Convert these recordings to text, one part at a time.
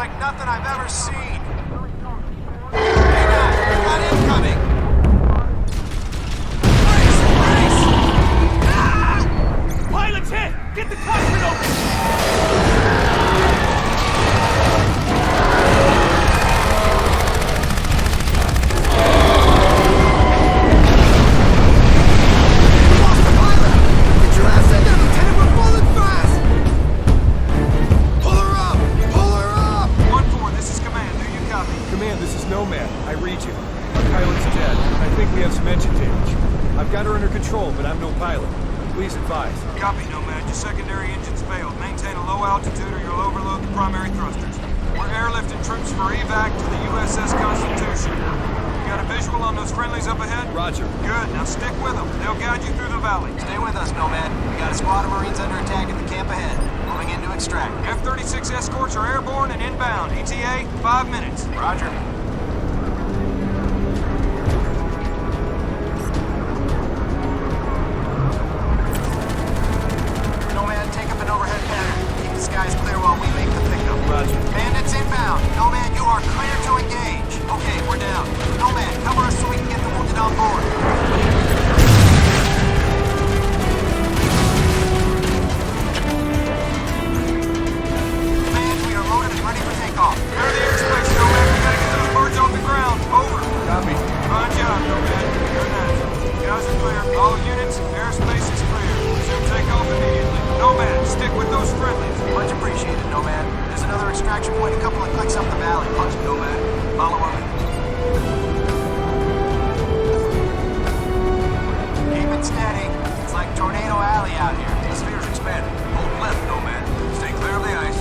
like nothing I've ever seen. Hey guys, we got incoming! Race! Ah! Pilot's hit! Get the cockpit open! Got her under control, but I'm no pilot. Please advise. Copy, Nomad. Your secondary engines failed. Maintain a low altitude or you'll overload the primary thrusters. We're airlifting troops for evac to the USS Constitution. You got a visual on those friendlies up ahead? Roger. Good. Now stick with them. They'll guide you through the valley. Stay with us, Nomad. We got a squad of Marines under attack at the camp ahead. Moving in to extract. F-36 escorts are airborne and inbound. ETA, 5 minutes. Roger. Skies clear while we make the pickup. Roger. Bandits inbound. Nomad, you are clear to engage. Okay, we're down. Nomad, cover us so we can get the wounded on board. Command, we are loaded and ready for takeoff. Clear the airspace, Nomad. We gotta get those birds off the ground. Over. Copy. Fine job, Nomad. Good night. Skies are clear. All units, airspace is clear. Resume takeoff immediately. Nomad, stick with those friendlies. Much appreciated, Nomad. There's another extraction point a couple of clicks up the valley. Punch, Nomad. Follow our lead. Keep it steady. It's like Tornado Alley out here. The sphere's expanding. Hold left, Nomad. Stay clear of the ice.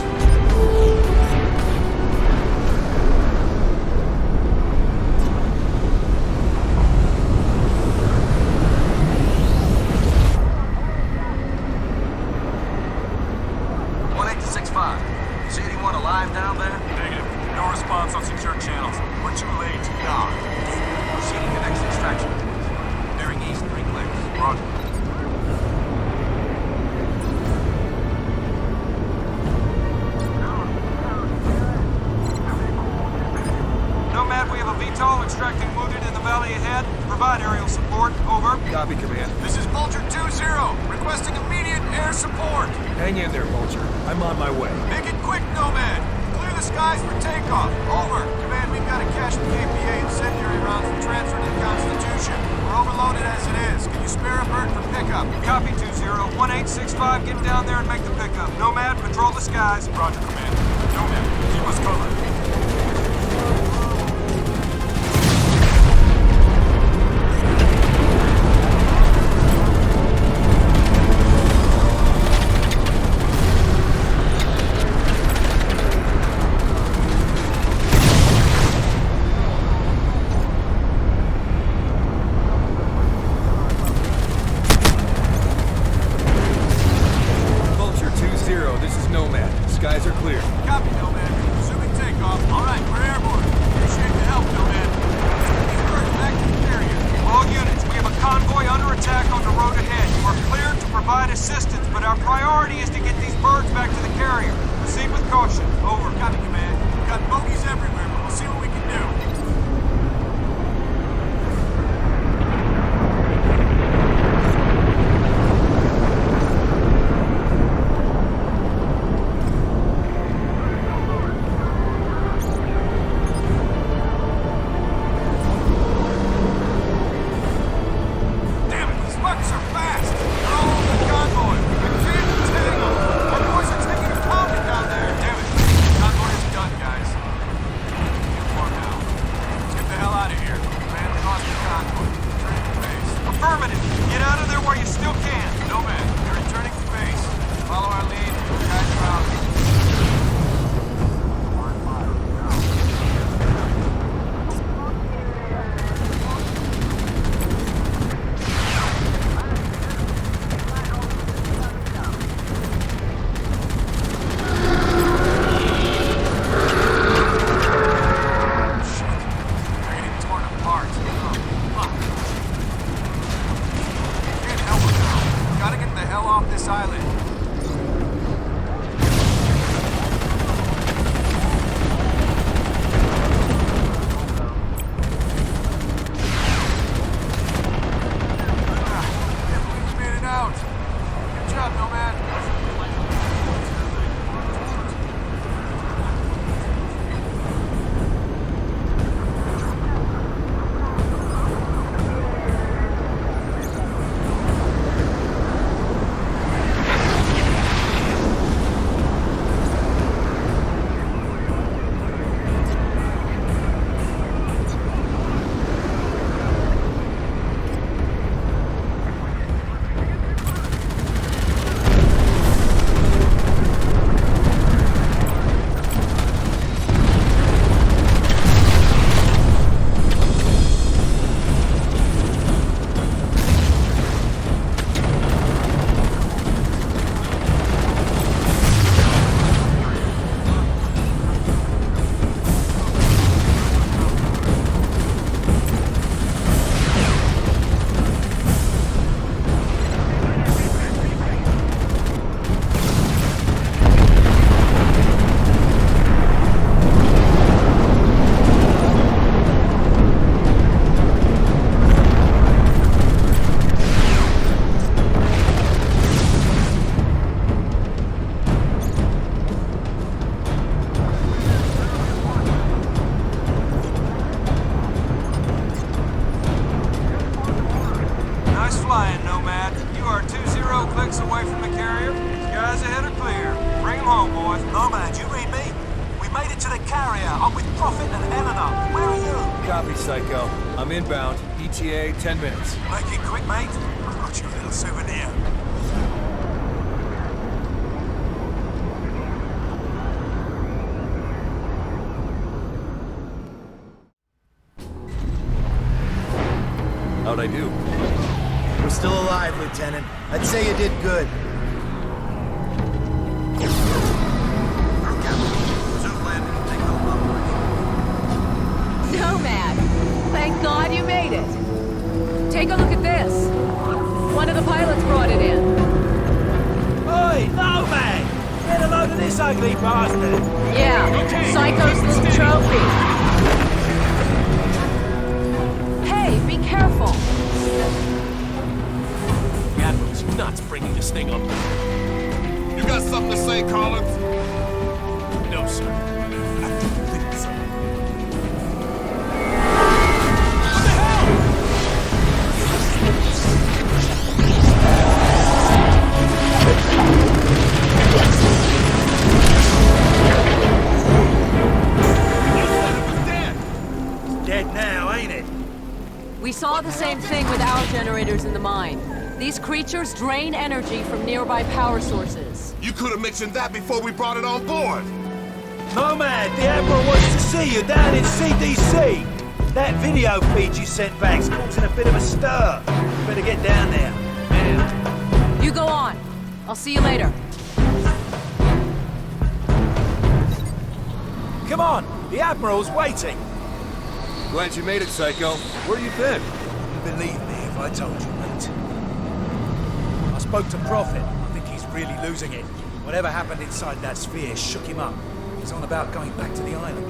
See anyone alive down there? Negative. No response on secure channels. We're too late. Nah. Proceeding to next extraction. Bearing east, 3 clicks. Roger. Nomad, we have a VTOL extracting wounded in the valley ahead. Provide aerial support. Over. Copy, Command. This is Vulture 2-0. Requesting immediate air support. Hang in there, Vulture. I'm on my way. Make it quick, Nomad. Clear the skies for takeoff. Over. Command, we've got a cache of KPA incendiary rounds from transferred to the Constitution. We're overloaded as it is. Can you spare a bird for pickup? Copy 2-0. 1865, get down there and make the pickup. Nomad, patrol the skies. Roger, Command. Nomad, keep us covered. Vulture 2-0, this is Nomad. Skies are clear. Copy. the carrier. I'm with Prophet and Eleanor. Where are you? Copy, Psycho. I'm inbound. ETA 10 minutes. Make it quick, mate. I've got you a little souvenir. How'd I do? We're still alive, Lieutenant. I'd say you did good. Nomad! Thank God you made it. Take a look at this. One of the pilots brought it in. Oi, Nomad! Get a load of this ugly bastard! Yeah, Psycho's little trophy. Hey, be careful. The Admiral's nuts bringing this thing up. You got something to say, Collins? No, sir. I didn't think so. What the hell? You said it was dead. It's dead now, ain't it? We saw the same thing with our generators in the mine. These creatures drain energy from nearby power sources. You could have mentioned that before we brought it on board. Nomad, the Admiral wants to see you down in CDC. That video feed you sent back's causing a bit of a stir. You better get down there. Man. You go on. I'll see you later. Come on, the Admiral's waiting. Glad you made it, Psycho. Where you been? You believe me if I told you, mate. I spoke to Prophet. I think he's really losing it. Whatever happened inside that sphere shook him up. He's on about going back to the island.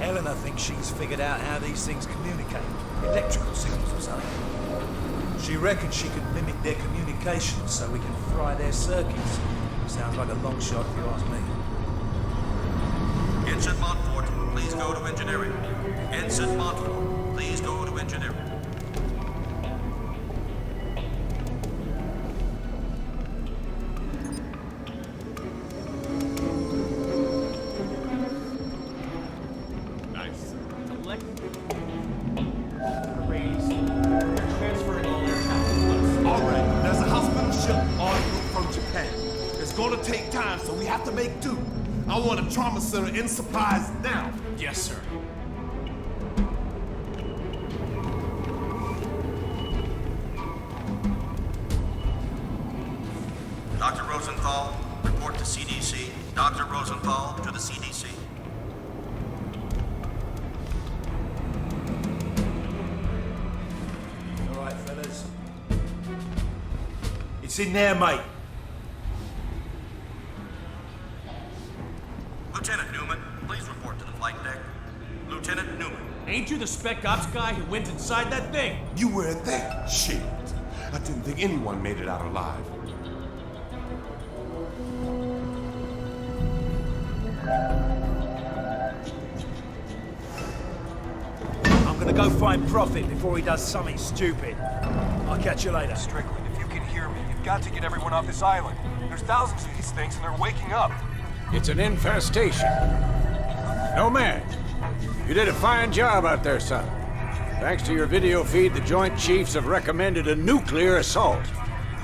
Eleanor thinks she's figured out how these things communicate. Electrical signals or something. She reckons she can mimic their communications so we can fry their circuits. Sounds like a long shot if you ask me. Ensign Montfort, please go to engineering. Ensign Montfort, please go to engineering. Nice. Raise. They're transferring all their traffic. All right, there's a hospital ship en route from Japan. It's gonna take time, so we have to make do. I want a trauma center in supplies now. Yes, sir. Dr. Rosenthal, report to CDC. Dr. Rosenthal to the CDC. All right, fellas. It's in there, mate. Lieutenant Newman, please report to the flight deck. Lieutenant Newman. Ain't you the spec ops guy who went inside that thing? You were there. Shit. I didn't think anyone made it out alive. I'm gonna go find Prophet before he does something stupid. I'll catch you later. Strickland, if you can hear me, you've got to get everyone off this island. There's thousands of these things and they're waking up. It's an infestation. Nomad, you did a fine job out there, son. Thanks to your video feed, the Joint Chiefs have recommended a nuclear assault.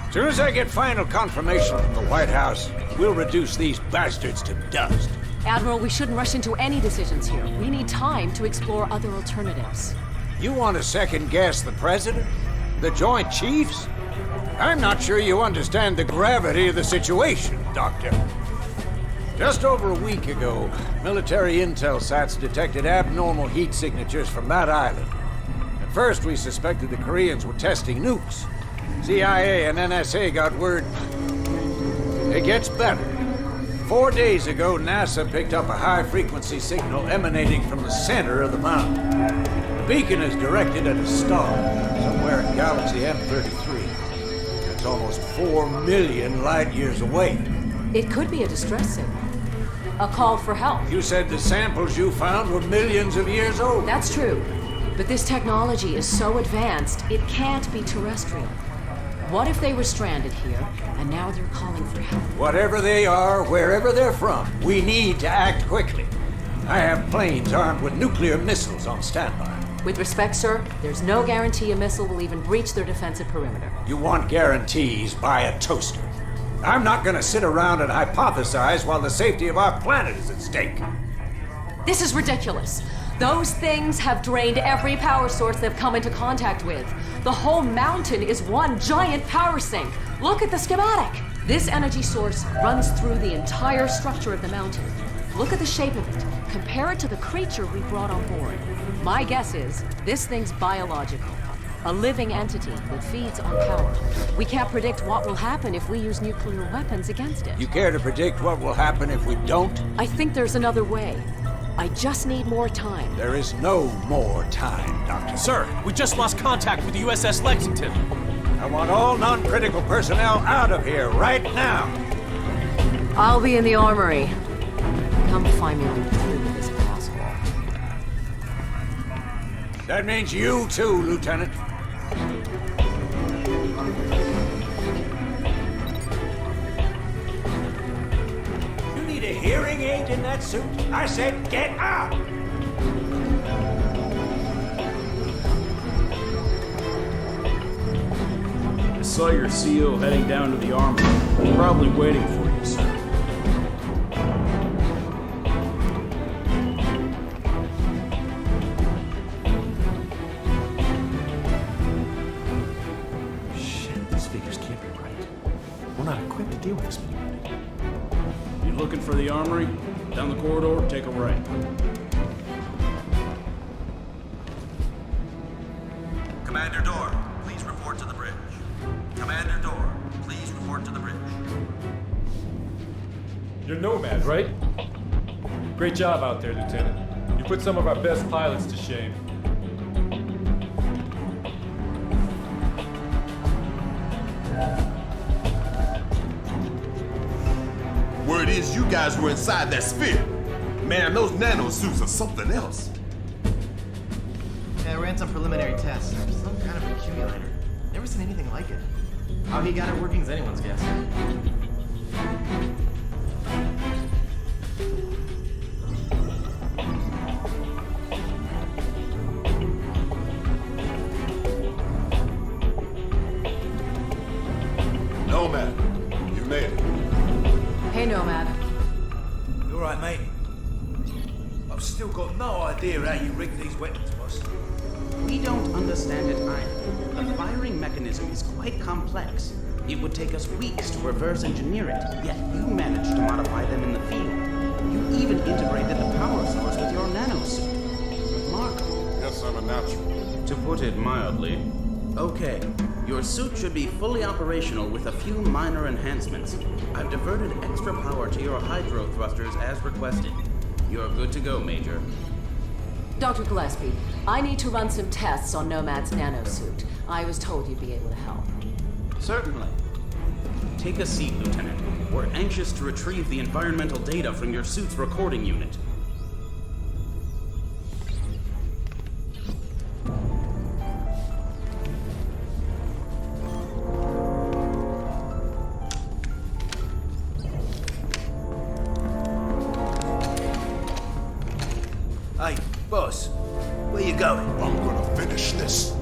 As soon as I get final confirmation from the White House, we'll reduce these bastards to dust. Admiral, we shouldn't rush into any decisions here. We need time to explore other alternatives. You want to second-guess the President? The Joint Chiefs? I'm not sure you understand the gravity of the situation, Doctor. Just over a week ago, military intel sats detected abnormal heat signatures from that island. At first, we suspected the Koreans were testing nukes. CIA and NSA got word. It gets better. 4 days ago, NASA picked up a high-frequency signal emanating from the center of the mountain. The beacon is directed at a star, somewhere in galaxy M33. It's almost 4 million light-years away. It could be a distress signal. A call for help. You said the samples you found were millions of years old. That's true. But this technology is so advanced, it can't be terrestrial. What if they were stranded here, and now they're calling for help? Whatever they are, wherever they're from, we need to act quickly. I have planes armed with nuclear missiles on standby. With respect, sir, there's no guarantee a missile will even breach their defensive perimeter. You want guarantees? Buy a toaster. I'm not gonna sit around and hypothesize while the safety of our planet is at stake. This is ridiculous. Those things have drained every power source they've come into contact with. The whole mountain is one giant power sink. Look at the schematic. This energy source runs through the entire structure of the mountain. Look at the shape of it. Compare it to the creature we brought on board. My guess is this thing's biological. A living entity that feeds on power. We can't predict what will happen if we use nuclear weapons against it. You care to predict what will happen if we don't? I think there's another way. I just need more time. There is no more time, Doctor. Sir, we just lost contact with the USS Lexington. I want all non-critical personnel out of here right now. I'll be in the armory. Come find me when you're through with this asshole. That means you too, Lieutenant. You need a hearing aid in that suit? I said get out! I saw your CO heading down to the armory. He's probably waiting for you, sir. Shit, these figures can't be right. We're not equipped to deal with this many. You looking for the armory? Down the corridor, take a right. Commander Door, please report to the bridge. Commander Door, please report to the bridge. You're Nomad, right? Great job out there, Lieutenant. You put some of our best pilots to shame. Word is you guys were inside that sphere. Man, those nanosuits are something else. Yeah, I ran some preliminary tests. Some kind of accumulator. Never seen anything like it. How he got it working is anyone's guess. Nomad, you made it. Hey, Nomad. You all right, mate? I've still got no idea how you rig these weapons, boss. We don't understand it either. The firing mechanism is quite complex. It would take us weeks to reverse engineer it, yet you managed to modify them in the field. You even integrated the power source with your nanosuit. Remarkable. Yes, I'm a natural. To put it mildly. Okay, your suit should be fully operational with a few minor enhancements. I've diverted extra power to your hydro thrusters as requested. You're good to go, Major. Dr. Gillespie, I need to run some tests on Nomad's nanosuit. I was told you'd be able to help. Certainly. Take a seat, Lieutenant. We're anxious to retrieve the environmental data from your suit's recording unit. Hey, boss, where you going? I'm gonna finish this.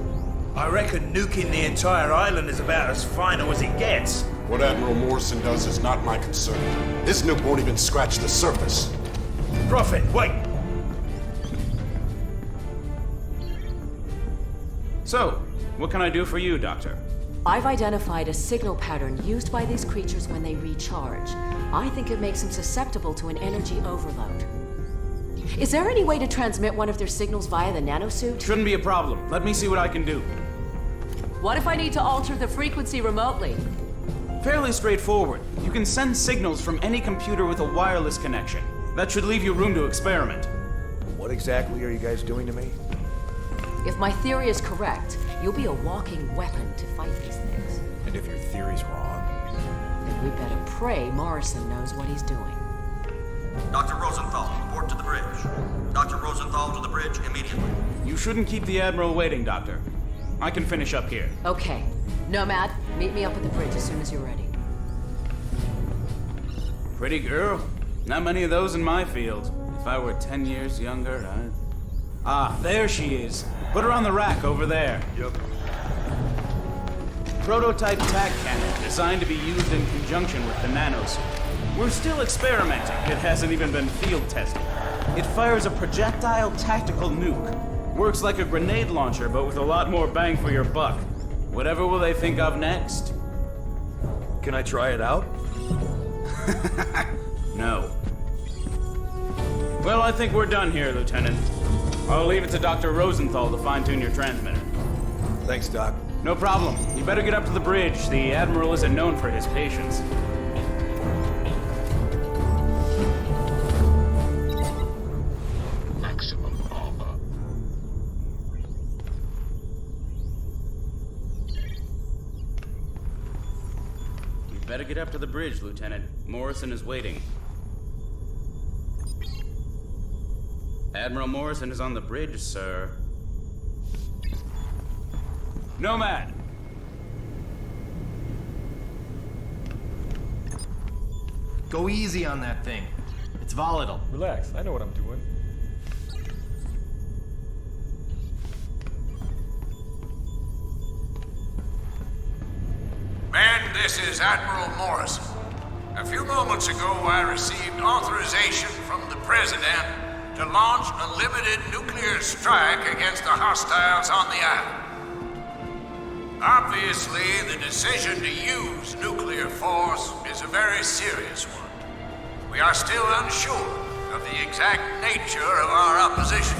I reckon nuking the entire island is about as final as it gets. What Admiral Morrison does is not my concern. His nuke won't even scratch the surface. Prophet, wait! So, what can I do for you, Doctor? I've identified a signal pattern used by these creatures when they recharge. I think it makes them susceptible to an energy overload. Is there any way to transmit one of their signals via the nanosuit? Shouldn't be a problem. Let me see what I can do. What if I need to alter the frequency remotely? Fairly straightforward. You can send signals from any computer with a wireless connection. That should leave you room to experiment. What exactly are you guys doing to me? If my theory is correct, you'll be a walking weapon to fight these things. And if your theory's wrong? Then we better pray Morrison knows what he's doing. Dr. Rosenthal, report to the bridge. Dr. Rosenthal to the bridge immediately. You shouldn't keep the Admiral waiting, Doctor. I can finish up here. Okay. Nomad, Meet me up at the bridge as soon as you're ready. Pretty girl. Not many of those in my field. If I were 10 years younger, I'd... Ah, there she is. Put her on the rack over there. Yep. Prototype tac cannon designed to be used in conjunction with the nanosuit. We're still experimenting. It hasn't even been field tested. It fires a projectile tactical nuke. Works like a grenade launcher, but with a lot more bang for your buck. Whatever will they think of next? Can I try it out? No. Well, I think we're done here, Lieutenant. I'll leave it to Dr. Rosenthal to fine-tune your transmitter. Thanks, Doc. No problem. You better get up to the bridge. The Admiral isn't known for his patience. Maximum armor. You better get up to the bridge, Lieutenant. Morrison is waiting. Admiral Morrison is on the bridge, sir. Nomad! Go easy on that thing. It's volatile. Relax, I know what I'm doing. Men, this is Admiral Morrison. A few moments ago, I received authorization from the President to launch a limited nuclear strike against the hostiles on the island. Obviously, the decision to use nuclear force is a very serious one. We are still unsure of the exact nature of our opposition.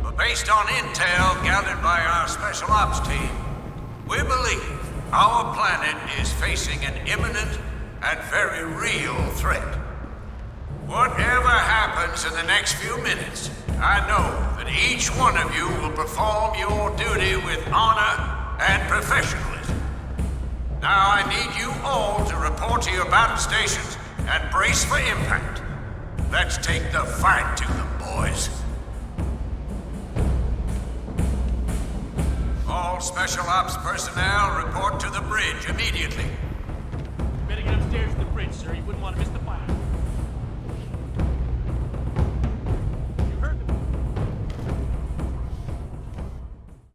But based on intel gathered by our Special Ops team, we believe our planet is facing an imminent and very real threat. Whatever happens in the next few minutes, I know that each one of you will perform your duty with honor and professionalism. Now I need you all to report to your battle stations and brace for impact. Let's take the fight to them, boys. All Special Ops personnel report to the bridge immediately.